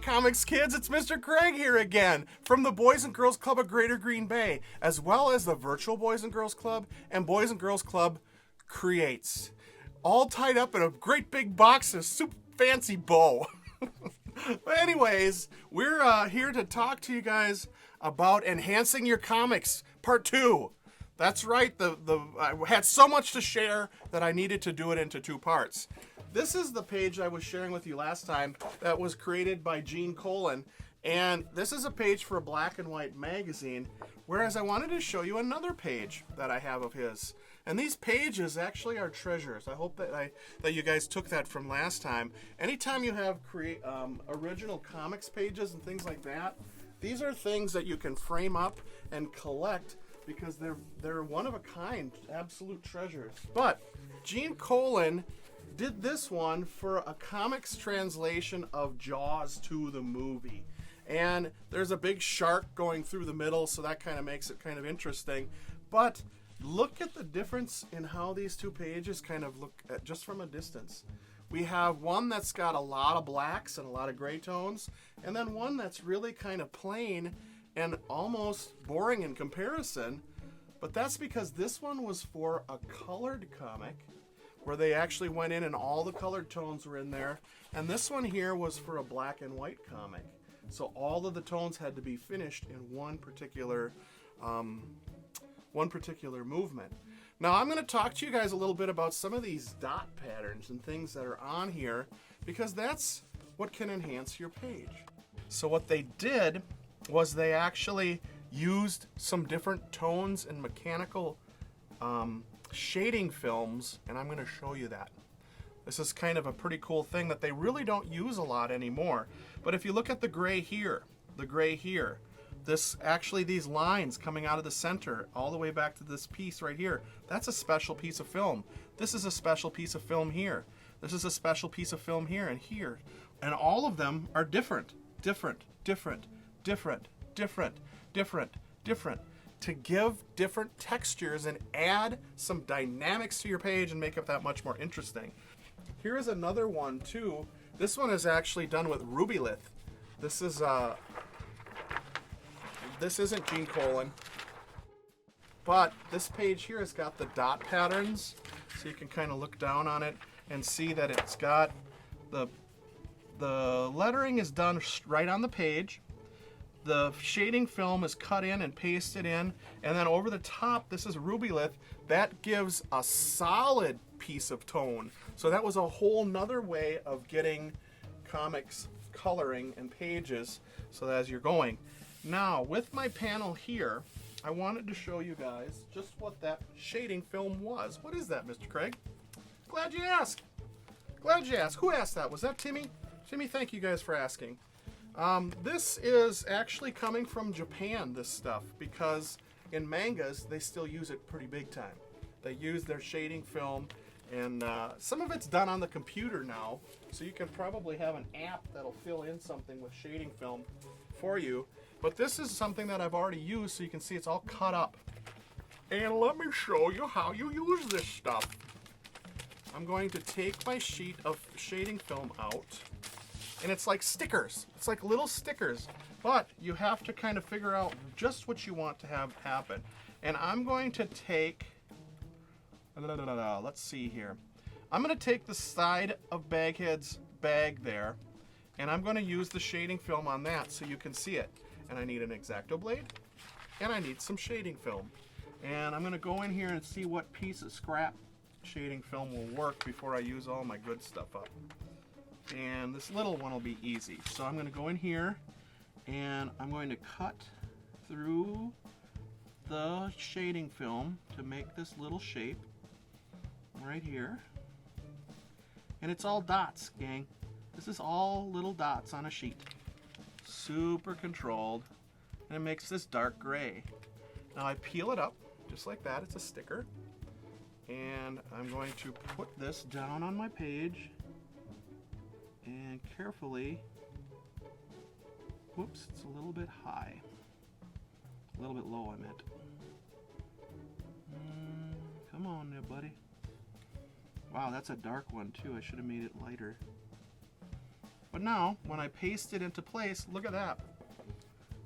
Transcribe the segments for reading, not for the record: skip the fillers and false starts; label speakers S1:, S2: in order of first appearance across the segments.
S1: Comics Kids, it's Mr. Craig here again from the Boys and Girls Club of Greater Green Bay, as well as the Virtual Boys and Girls Club and Boys and Girls Club Creates. All tied up in a great big box of super fancy bow. But anyways, we're here to talk to you guys about enhancing your comics, part 2. That's right, I had so much to share that I needed to do it into 2 parts. This is the page I was sharing with you last time that was created by Gene Colan, and this is a page for a black and white magazine, whereas I wanted to show you another page that I have of his. And these pages actually are treasures. I hope that you guys took that from last time. Anytime you have original comics pages and things like that, these are things that you can frame up and collect because they're one of a kind, absolute treasures. But Gene Colan did this one for a comics translation of Jaws 2, the movie. And there's a big shark going through the middle, so that kind of makes it kind of interesting. But look at the difference in how these 2 pages kind of look at just from a distance. We have one that's got a lot of blacks and a lot of gray tones, and then one that's really kind of plain and almost boring in comparison. But that's because this one was for a colored comic, where they actually went in and all the colored tones were in there. And this one here was for a black and white comic. So all of the tones had to be finished in one particular movement. Now I'm going to talk to you guys a little bit about some of these dot patterns and things that are on here, because that's what can enhance your page. So what they did was they actually used some different tones and mechanical shading films, and I'm going to show you that. This is kind of a pretty cool thing that they really don't use a lot anymore. But if you look at the gray here, these lines coming out of the center all the way back to this piece right here, that's a special piece of film. This is a special piece of film here. This is a special piece of film here and here. And all of them are different, to give different textures and add some dynamics to your page and make it that much more interesting. Here is another one too. This one is actually done with Rubylith. This isn't Gene Colan, but this page here has got the dot patterns, so you can kind of look down on it and see that it's got the lettering is done right on the page. The shading film is cut in and pasted in, and then over the top, this is Rubylith. That gives a solid piece of tone. So that was a whole nother way of getting comics coloring and pages, so that as you're going. Now, with my panel here, I wanted to show you guys just what that shading film was. What is that, Mr. Craig? Glad you asked. Who asked that? Was that Timmy? Timmy, thank you guys for asking. This is actually coming from Japan, this stuff, because in mangas, they still use it pretty big time. They use their shading film, and some of it's done on the computer now, so you can probably have an app that'll fill in something with shading film for you. But this is something that I've already used, so you can see it's all cut up. And let me show you how you use this stuff. I'm going to take my sheet of shading film out. And it's like stickers. It's like little stickers. But you have to kind of figure out just what you want to have happen. And I'm going to take, let's see here. I'm going to take the side of Baghead's bag there, and I'm going to use the shading film on that so you can see it. And I need an X-Acto blade, and I need some shading film. And I'm going to go in here and see what piece of scrap shading film will work before I use all my good stuff up. And this little one will be easy. So I'm going to go in here and I'm going to cut through the shading film to make this little shape right here. And it's all dots, gang. This is all little dots on a sheet. Super controlled. And it makes this dark gray. Now I peel it up just like that. It's a sticker. And I'm going to put this down on my page. And carefully, whoops, it's a little bit high. A little bit low, I meant. Come on there, buddy. Wow, that's a dark one too. I should have made it lighter. But now, when I paste it into place, look at that.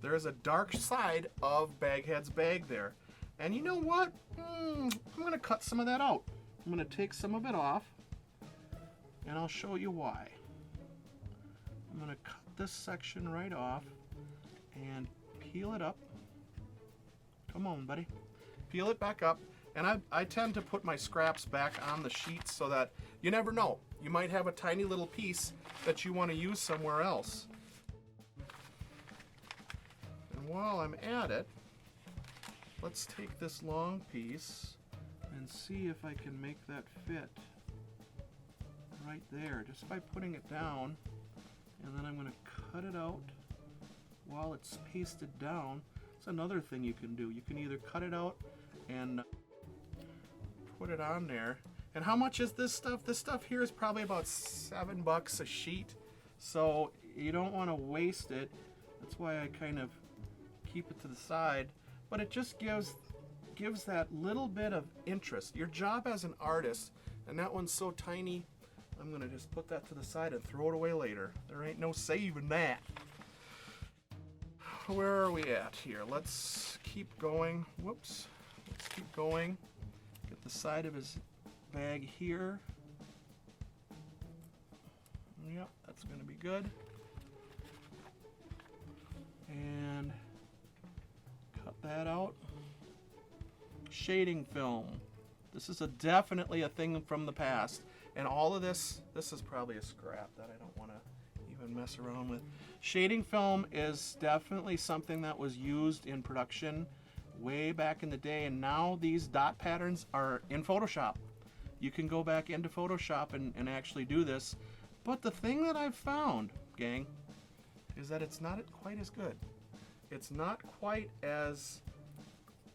S1: There is a dark side of Baghead's bag there. And you know what? I'm going to cut some of that out. I'm going to take some of it off, and I'll show you why. I'm going to cut this section right off and peel it up. Come on, buddy. Peel it back up. And I tend to put my scraps back on the sheets so that you never know. You might have a tiny little piece that you want to use somewhere else. And while I'm at it, let's take this long piece and see if I can make that fit right there, just by putting it down. And then I'm going to cut it out while it's pasted down. That's another thing you can do. You can either cut it out and put it on there. And how much is this stuff? This stuff here is probably about $7 a sheet. So you don't want to waste it. That's why I kind of keep it to the side. But it just gives that little bit of interest. Your job as an artist, and that one's so tiny, I'm going to just put that to the side and throw it away later. There ain't no saving that. Where are we at here? Let's keep going. Whoops. Let's keep going. Get the side of his bag here. Yep, that's going to be good. And cut that out. Shading film. This is definitely a thing from the past. And all of this is probably a scrap that I don't want to even mess around with. Shading film is definitely something that was used in production way back in the day, and now these dot patterns are in Photoshop. You can go back into Photoshop and actually do this. But the thing that I've found, gang, is that it's not quite as good. It's not quite as...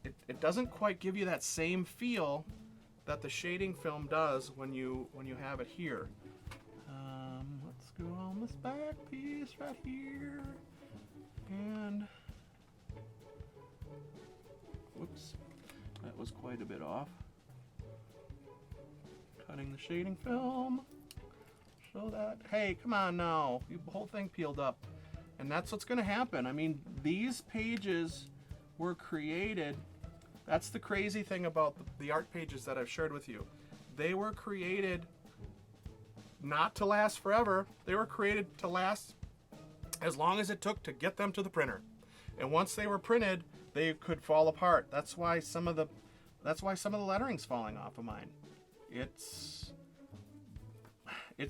S1: It doesn't quite give you that same feel that the shading film does when you have it here. Let's go on this back piece right here. And... whoops, that was quite a bit off. Cutting the shading film. Show that. Hey, come on now. The whole thing peeled up. And that's what's going to happen. I mean, these pages were created. That's the crazy thing about the art pages that I've shared with you. They were created not to last forever. They were created to last as long as it took to get them to the printer. And once they were printed, they could fall apart. That's why some of the lettering's falling off of mine. It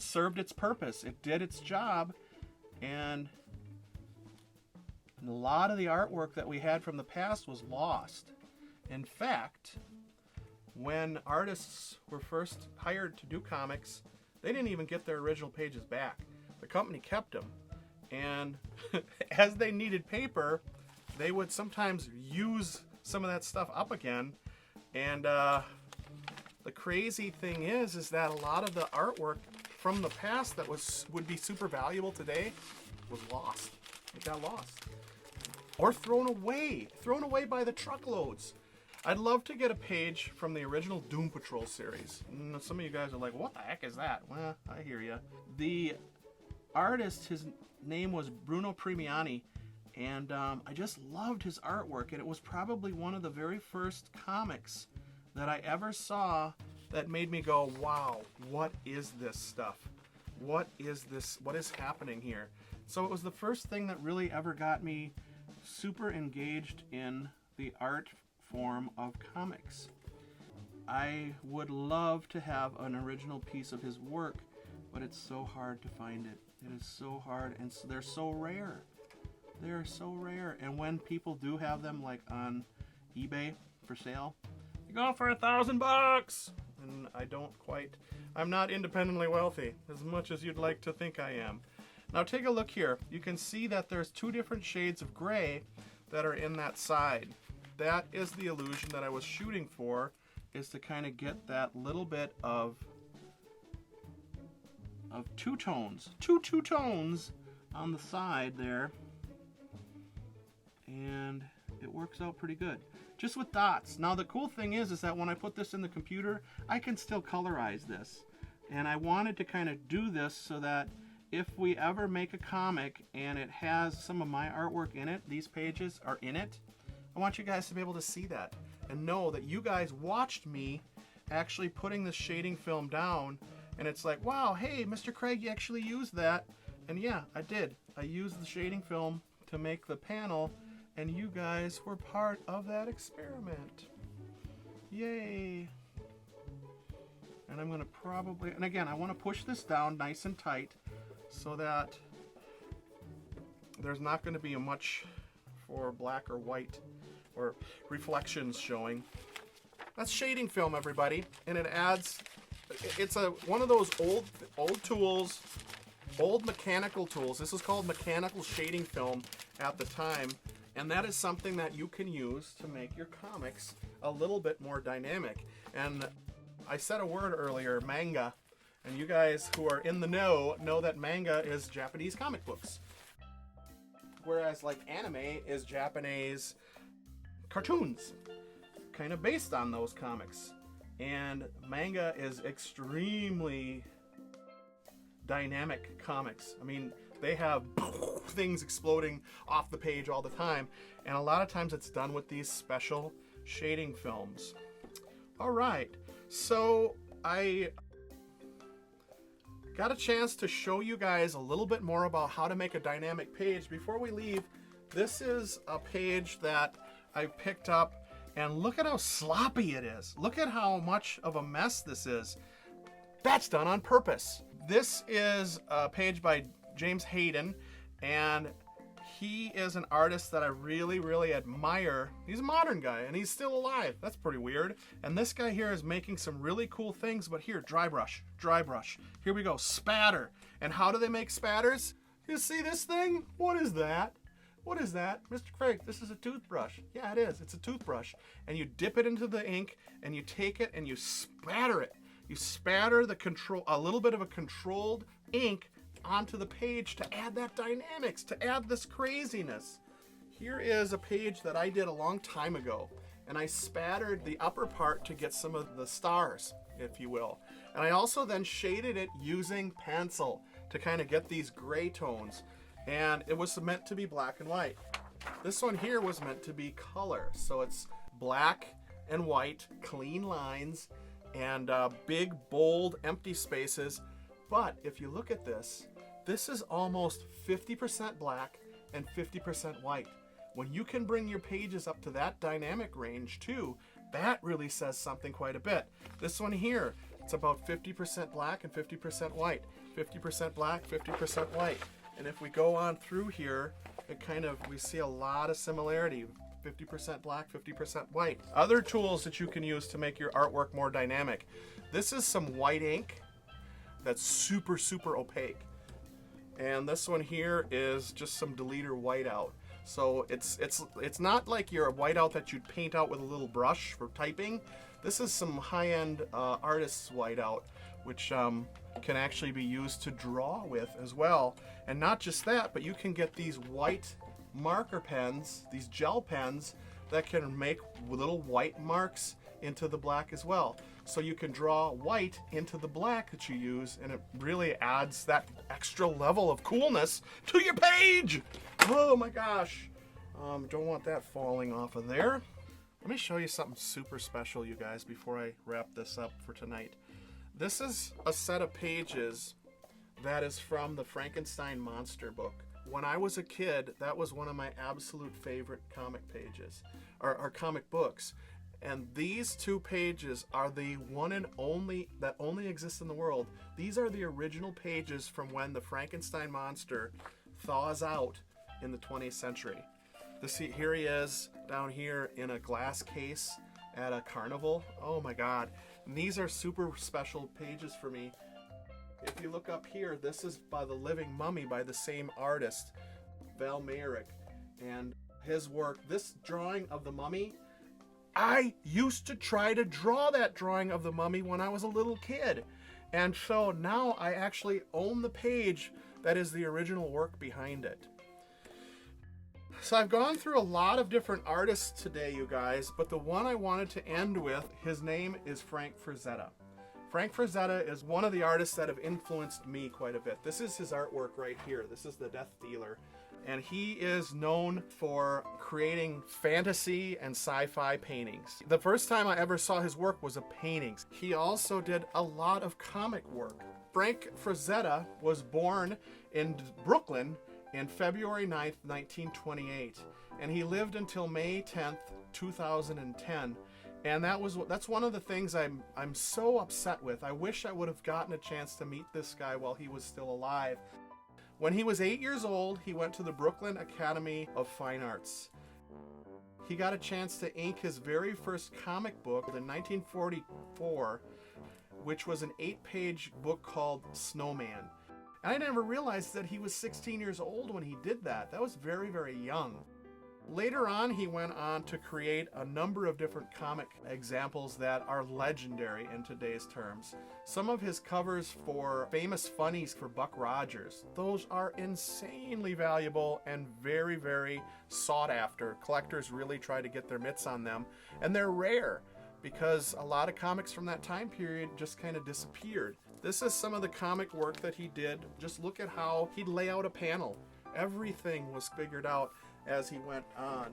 S1: served its purpose. It did its job, and a lot of the artwork that we had from the past was lost. In fact, when artists were first hired to do comics, they didn't even get their original pages back. The company kept them, and as they needed paper, they would sometimes use some of that stuff up again. And the crazy thing is that a lot of the artwork from the past that would be super valuable today was lost. It got lost. Or thrown away by the truckloads. I'd love to get a page from the original Doom Patrol series. Some of you guys are like, what the heck is that? Well, I hear you. The artist, his name was Bruno Premiani, and I just loved his artwork, and it was probably one of the very first comics that I ever saw that made me go, wow, what is this stuff? What is this? What is happening here? So it was the first thing that really ever got me super engaged in the art form of comics. I would love to have an original piece of his work, but it's so hard to find it. It is so hard, and they're so rare. They are so rare, and when people do have them, like on eBay for sale, they go for $1,000, and I'm not independently wealthy as much as you'd like to think I am. Now take a look here. You can see that there's two different shades of gray that are in that side. That is the illusion that I was shooting for, is to kind of get that little bit of two tones on the side there, and it works out pretty good just with dots. Now the cool thing is that when I put this in the computer, I can still colorize this, and I wanted to kind of do this so that if we ever make a comic and it has some of my artwork in it, these pages are in it, I want you guys to be able to see that and know that you guys watched me actually putting this shading film down, and it's like, wow, hey, Mr. Craig, you actually used that. And yeah, I did. I used the shading film to make the panel, and you guys were part of that experiment. Yay. And I'm gonna probably, and again, I wanna push this down nice and tight so that there's not gonna be much for black or white or reflections showing. That's shading film, everybody, and it adds, it's one of those old tools, old mechanical tools. This is called mechanical shading film at the time, and that is something that you can use to make your comics a little bit more dynamic. And I said a word earlier, manga, and you guys who are in the know that manga is Japanese comic books, whereas like anime is Japanese cartoons, kind of based on those comics. And manga is extremely dynamic comics. I mean, they have things exploding off the page all the time, and a lot of times it's done with these special shading films. All right, so I got a chance to show you guys a little bit more about how to make a dynamic page. Before we leave, this is a page that I picked up, and look at how sloppy it is. Look at how much of a mess this is. That's done on purpose. This is a page by James Hayden, and he is an artist that I really, really admire. He's a modern guy, and he's still alive. That's pretty weird. And this guy here is making some really cool things, but here, dry brush, dry brush. Here we go, spatter. And how do they make spatters? You see this thing? What is that? What is that? Mr. Craig, this is a toothbrush. Yeah, it is. It's a toothbrush. And you dip it into the ink, and you take it and you spatter it. You spatter a little bit of a controlled ink onto the page to add that dynamics, to add this craziness. Here is a page that I did a long time ago, and I spattered the upper part to get some of the stars, if you will. And I also then shaded it using pencil to kind of get these gray tones. And it was meant to be black and white. This one here was meant to be color. So it's black and white, clean lines, and big, bold, empty spaces. But if you look at this, this is almost 50% black and 50% white. When you can bring your pages up to that dynamic range too, that really says something quite a bit. This one here, it's about 50% black and 50% white. 50% black, 50% white. And if we go on through here, we see a lot of similarity. 50% black, 50% white. Other tools that you can use to make your artwork more dynamic. This is some white ink that's super, super opaque. And this one here is just some deleter whiteout. So it's not like your whiteout that you'd paint out with a little brush for typing. This is some high-end artist's whiteout, which can actually be used to draw with as well. And not just that, but you can get these white marker pens, these gel pens, that can make little white marks into the black as well. So you can draw white into the black that you use, and it really adds that extra level of coolness to your page. Oh my gosh. Don't want that falling off of there. Let me show you something super special, you guys, before I wrap this up for tonight. This is a set of pages that is from the Frankenstein monster book. When I was a kid, that was one of my absolute favorite comic pages, or comic books. And these two pages are the one and only that only exist in the world. These are the original pages from when the Frankenstein monster thaws out in the 20th century. Here he is down here in a glass case at a carnival. Oh my God. And these are super special pages for me. If you look up here, this is by The Living Mummy by the same artist, Val Mayrick. And his work, this drawing of the mummy, I used to try to draw that drawing of the mummy when I was a little kid. And so now I actually own the page that is the original work behind it. So I've gone through a lot of different artists today, you guys, but the one I wanted to end with, his name is Frank Frazetta. Frank Frazetta is one of the artists that have influenced me quite a bit. This is his artwork right here. This is the Death Dealer. And he is known for creating fantasy and sci-fi paintings. The first time I ever saw his work was a painting. He also did a lot of comic work. Frank Frazetta was born in Brooklyn in February 9th, 1928, and he lived until May 10th, 2010. And that's one of the things I'm so upset with. I wish I would have gotten a chance to meet this guy while he was still alive. When he was 8 years old, he went to the Brooklyn Academy of Fine Arts. He got a chance to ink his very first comic book in 1944, which was an 8-page book called Snowman. And I never realized that he was 16 years old when he did that. That was very, very young. Later on, he went on to create a number of different comic examples that are legendary in today's terms. Some of his covers for Famous Funnies for Buck Rogers, those are insanely valuable and very, very sought after. Collectors really try to get their mitts on them, and they're rare because a lot of comics from that time period just kind of disappeared. This is some of the comic work that he did. Just look at how he'd lay out a panel. Everything was figured out as he went on.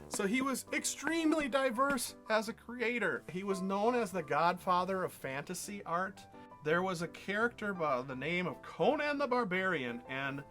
S1: So he was extremely diverse as a creator. He was known as the godfather of fantasy art. There was a character by the name of Conan the Barbarian, and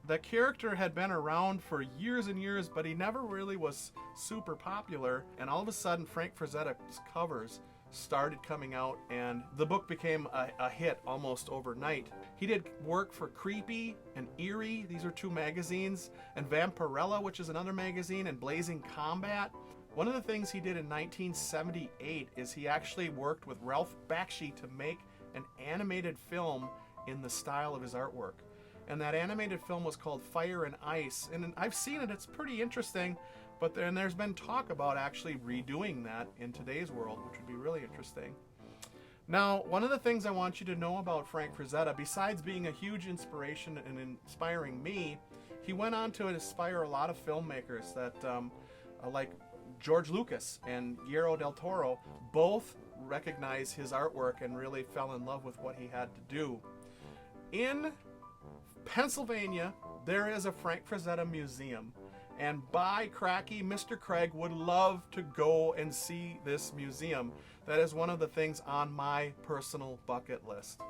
S1: the character had been around for years and years, but he never really was super popular. And all of a sudden, Frank Frazetta's covers started coming out, and the book became a hit almost overnight. He did work for Creepy and Eerie, these are two magazines, and Vampirella, which is another magazine, and Blazing Combat. One of the things he did in 1978 is he actually worked with Ralph Bakshi to make an animated film in the style of his artwork. And that animated film was called Fire and Ice, and I've seen it, it's pretty interesting. But then there's been talk about actually redoing that in today's world, which would be really interesting. Now, one of the things I want you to know about Frank Frazetta, besides being a huge inspiration and inspiring me, he went on to inspire a lot of filmmakers that, like George Lucas and Guillermo del Toro, both recognize his artwork and really fell in love with what he had to do. In Pennsylvania, there is a Frank Frazetta museum. And by cracky, Mr. Craig would love to go and see this museum. That is one of the things on my personal bucket list.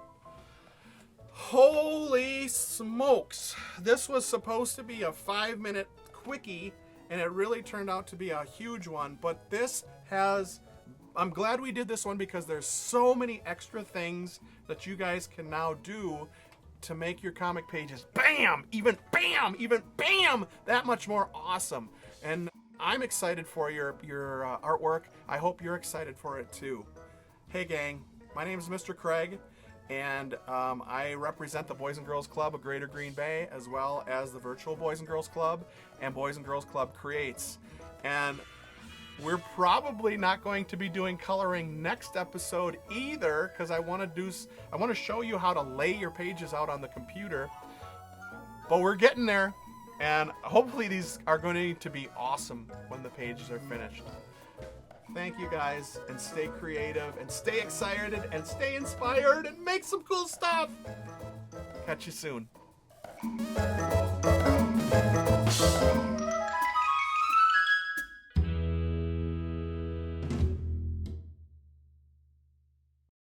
S1: Holy smokes! This was supposed to be a 5-minute quickie, and it really turned out to be a huge one. But I'm glad we did this one because there's so many extra things that you guys can now do to make your comic pages bam, even that much more awesome. And I'm excited for your artwork. I hope you're excited for it too. Hey gang, my name is Mr. Craig, and I represent the Boys and Girls Club of Greater Green Bay, as well as the virtual Boys and Girls Club and Boys and Girls Club Creates. And we're probably not going to be doing coloring next episode either, because I want to show you how to lay your pages out on the computer. But we're getting there, and hopefully these are going to be awesome when the pages are finished. Thank you guys, and stay creative, and stay excited, and stay inspired, and make some cool stuff. Catch you soon.